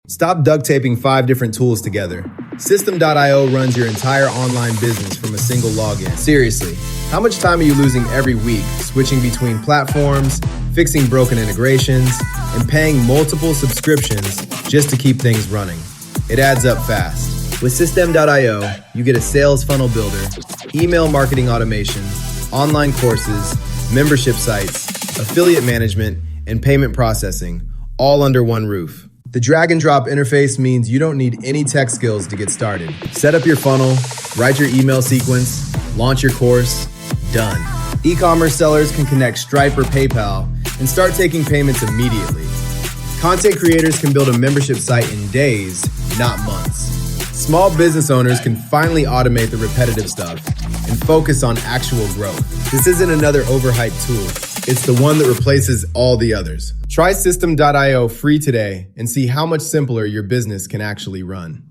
Stop duct taping 5 different tools together. System.io runs your entire online business from a single login. Seriously, how much time are you losing every week switching between platforms, fixing broken integrations, and paying multiple subscriptions just to keep things running? It adds up fast. With System.io, you get a sales funnel builder, email marketing automation, online courses, membership sites, affiliate management, and payment processing, all under one roof. The drag and drop interface means you don't need any tech skills to get started. Set up your funnel, write your email sequence, launch your course, done. E-commerce sellers can connect Stripe or PayPal and start taking payments immediately. Content creators can build a membership site in days, not months. Small business owners can finally automate the repetitive stuff and focus on actual growth. This isn't another overhyped tool. It's the one that replaces all the others. Try System.io free today and see how much simpler your business can actually run.